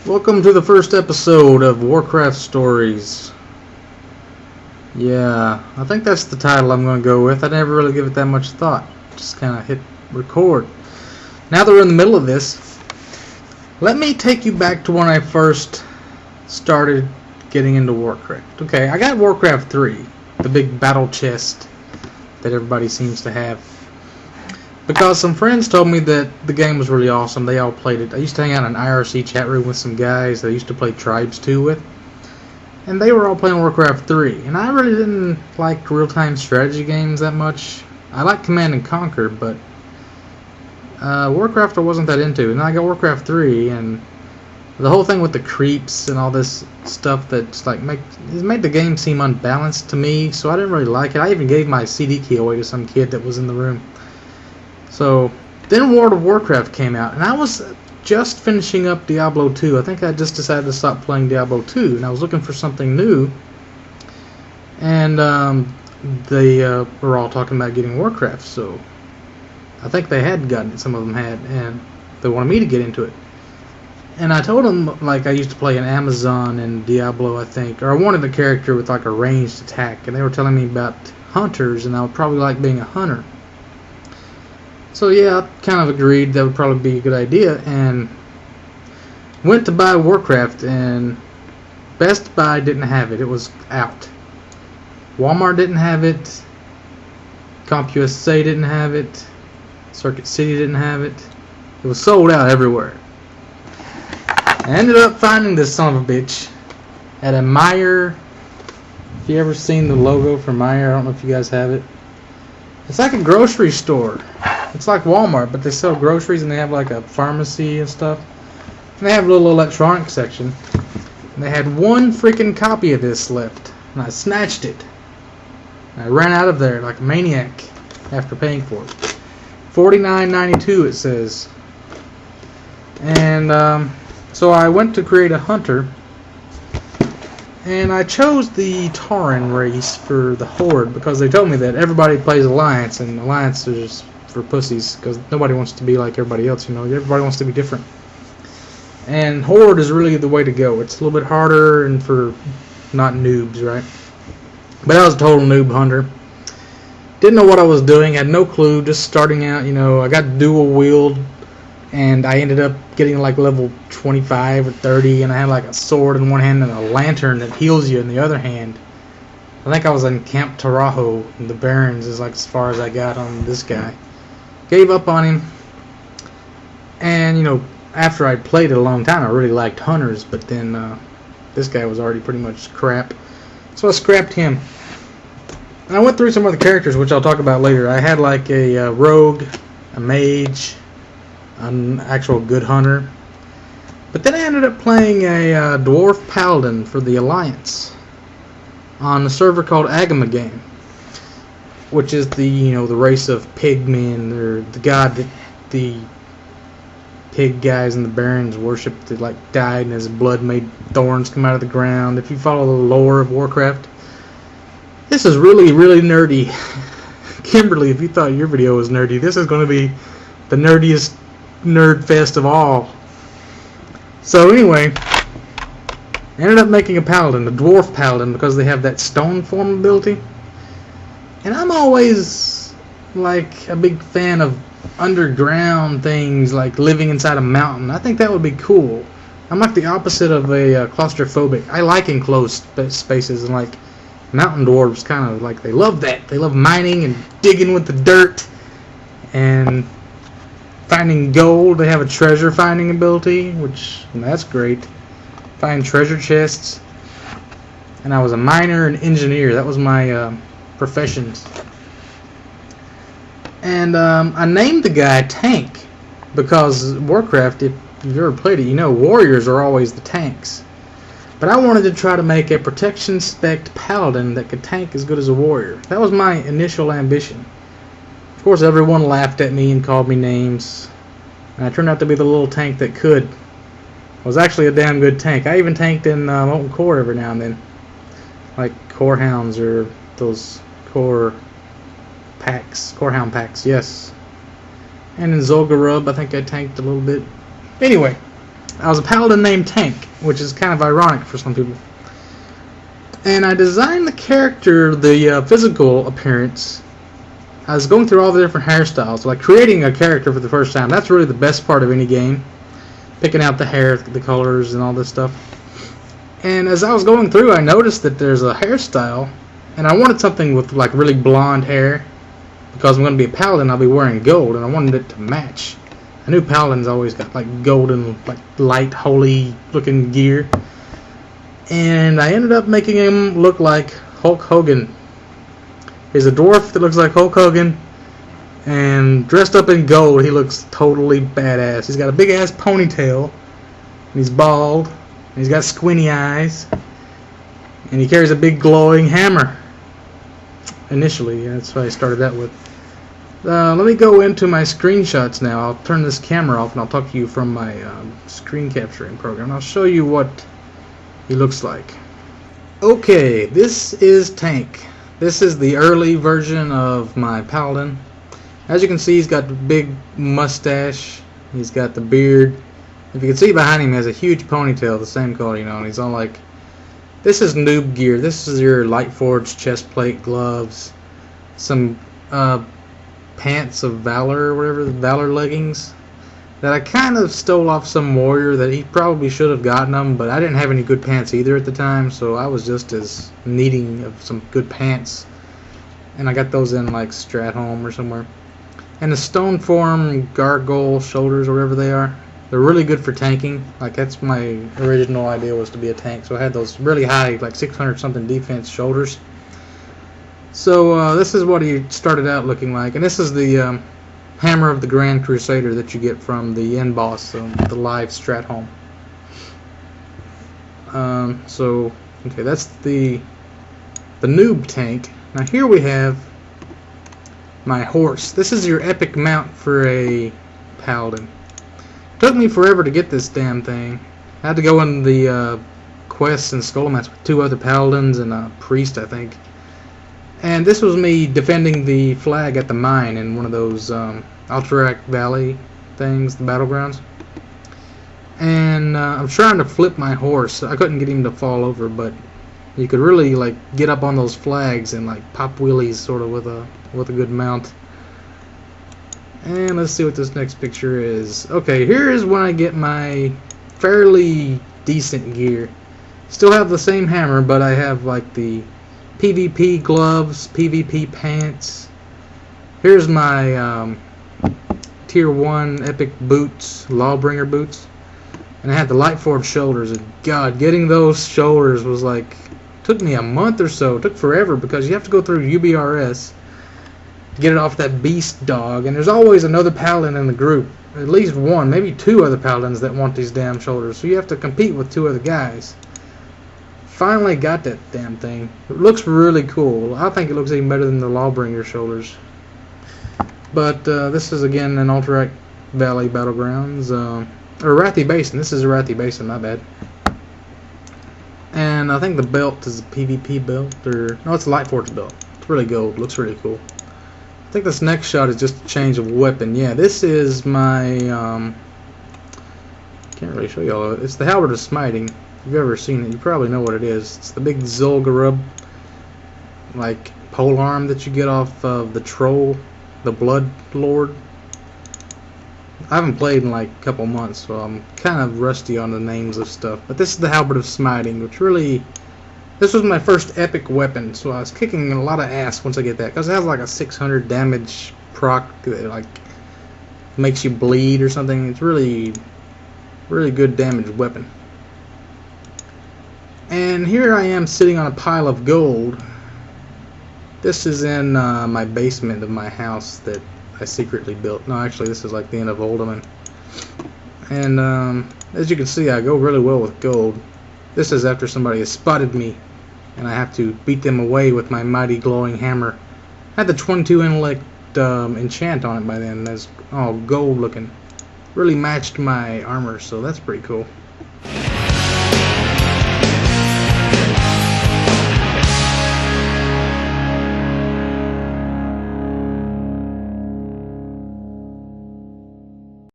Welcome to the first episode of Warcraft Stories. Yeah, I think that's the title I'm going to go with. I never really give it that much thought. Just kind of hit record. Now that we're in the middle of this, let me take you back to when I first started getting into Warcraft. Okay, I got Warcraft 3, the big battle chest that everybody seems to have. Because some friends told me that the game was really awesome. They all played it. I used to hang out in an IRC chat room with some guys that I used to play Tribes 2 with. And they were all playing Warcraft 3. And I really didn't like real-time strategy games that much. I like Command and Conquer, but Warcraft I wasn't that into. And then I got Warcraft 3, and the whole thing with the creeps and all this stuff that's like it made the game seem unbalanced to me, so I didn't really like it. I even gave my CD key away to some kid that was in the room. So, then World of Warcraft came out, and I was just finishing up Diablo 2. I think I just decided to stop playing Diablo 2, and I was looking for something new. And they were all talking about getting Warcraft, so I think they had gotten it, some of them had, and they wanted me to get into it. And I told them, like, I used to play an Amazon and Diablo, I think, or I wanted a character with, like, a ranged attack, and they were telling me about hunters, and I would probably like being a hunter. So yeah, I kind of agreed that would probably be a good idea, and went to buy Warcraft, and Best Buy didn't have it. It was out. Walmart didn't have it. CompUSA didn't have it. Circuit City didn't have it. It was sold out everywhere. I ended up finding this son of a bitch at a Meijer. If you ever seen the logo for Meijer, I don't know if you guys have it. It's like a grocery store. It's like Walmart, but they sell groceries and they have like a pharmacy and stuff. And they have a little electronics section. And they had one freaking copy of this left. And I snatched it. And I ran out of there like a maniac after paying for it. $49.92 it says. And so I went to create a hunter. And I chose the Tauren race for the Horde because they told me that everybody plays Alliance, and Alliance is just for pussies because nobody wants to be like everybody else, you know. Everybody wants to be different. And Horde is really the way to go. It's a little bit harder and for not noobs, right? But I was a total noob hunter. Didn't know what I was doing, had no clue, just starting out, you know. I got dual wield, and I ended up getting like level 25 or 30, and I had like a sword in one hand and a lantern that heals you in the other hand. I think I was in Camp Tarajo, and the Barrens is like as far as I got on this guy. Gave up on him, and you know, after I'd played it a long time, I really liked hunters, but then this guy was already pretty much crap, so I scrapped him. And I went through some other characters, which I'll talk about later. I had like a rogue, a mage, an actual good hunter. But then I ended up playing a dwarf paladin for the Alliance on a server called Agama Game, which is the race of pigmen, or the god that the pig guys and the barons worshipped that like died and his blood made thorns come out of the ground. If you follow the lore of Warcraft, this is really, really nerdy. Kimberly, if you thought your video was nerdy, this is going to be the nerdiest nerd fest of all. So anyway, I ended up making a paladin, a dwarf paladin, because they have that stone form ability. And I'm always like a big fan of underground things, like living inside a mountain. I think that would be cool. I'm like the opposite of a claustrophobic. I like enclosed spaces, and like mountain dwarves kind of like, they love that. They love mining and digging with the dirt and finding gold. They have a treasure finding ability, which that's great. Find treasure chests. And I was a miner and engineer. That was my professions. And I named the guy Tank because Warcraft, if you've ever played it, you know warriors are always the tanks. But I wanted to try to make a protection spec paladin that could tank as good as a warrior. That was my initial ambition. Of course, everyone laughed at me and called me names, and I turned out to be the little tank that could. I was actually a damn good tank. I even tanked in Molten Core every now and then, like core hounds or those core packs, corehound packs. Yes. And in Zul'Gurub, I think I tanked a little bit. Anyway, I was a paladin named Tank, which is kind of ironic for some people. And I designed the character, the physical appearance. I was going through all the different hairstyles, like creating a character for the first time. That's really the best part of any game. Picking out the hair, the colors, and all this stuff. And as I was going through, I noticed that there's a hairstyle, and I wanted something with like really blonde hair, because I'm going to be a paladin. I'll be wearing gold, and I wanted it to match. I knew paladins always got like golden, like light, holy looking gear. And I ended up making him look like Hulk Hogan. He's a dwarf that looks like Hulk Hogan, and dressed up in gold, he looks totally badass. He's got a big ass ponytail, and he's bald, and he's got squinty eyes, and he carries a big glowing hammer. Initially, that's what I started out with. Let me go into my screenshots now. I'll turn this camera off and I'll talk to you from my screen capturing program. I'll show you what he looks like. Okay, this is Tank. This is the early version of my paladin. As you can see, he's got the big mustache. He's got the beard. If you can see behind him, he has a huge ponytail, the same color, you know, and he's all like, this is noob gear. This is your light forged chest plate, gloves, some pants of valor or whatever, the valor leggings that I kind of stole off some warrior that he probably should have gotten them, but I didn't have any good pants either at the time, so I was just as needing of some good pants, and I got those in like Stratholme or somewhere. And the stone form gargoyle shoulders or whatever they are, they're really good for tanking. Like, that's my original idea, was to be a tank, so I had those really high, like 600 something defense shoulders. So this is what he started out looking like, and this is the Hammer of the Grand Crusader that you get from the end boss, the live Stratholme. So okay, that's the noob tank. Now here we have my horse. This is your epic mount for a paladin. Took me forever to get this damn thing. I had to go in the quests and Skull Mats with 2 other paladins and a priest, I think. And this was me defending the flag at the mine in one of those Alterac Valley things, the battlegrounds. And I'm trying to flip my horse. I couldn't get him to fall over, but you could really like get up on those flags and like pop wheelies sort of with a good mount. And let's see what this next picture is. Okay, here is when I get my fairly decent gear. Still have the same hammer, but I have like the PvP gloves, PvP pants. Here's my tier 1 epic boots, Lawbringer boots. And I had the Lightforged shoulders, and God, getting those shoulders was like, took me a month or so. It took forever because you have to go through UBRS to get it off that beast dog, and there's always another paladin in the group. At least one, maybe 2 other paladins that want these damn shoulders, so you have to compete with 2 other guys. Finally got that damn thing. It looks really cool. I think it looks even better than the Lawbringer shoulders. But this is again an Alterac Valley Battlegrounds, or Arathi Basin. This is Arathi Basin, my bad. And I think the belt is a PvP belt, or no, it's a Lightforged belt. It's really gold. Looks really cool. I think this next shot is just a change of weapon. Yeah, this is my can't really show y'all. It's the Halberd of Smiting. If you've ever seen it, you probably know what it is. It's the big Zul'Gurub, like polearm that you get off of the troll, the Blood Lord. I haven't played in like a couple months, so I'm kind of rusty on the names of stuff. But this is the Halberd of Smiting, which really, this was my first epic weapon, so I was kicking a lot of ass once I get that, because it has like a 600 damage proc that like makes you bleed or something. It's really good damage weapon. And here I am sitting on a pile of gold. This is in my basement of my house that I secretly built. No, actually, this is like the end of Oldham. And as you can see, I go really well with gold. This is after somebody has spotted me, and I have to beat them away with my mighty glowing hammer. I had the 22 intellect enchant on it by then. That's all gold looking. Really matched my armor, so that's pretty cool.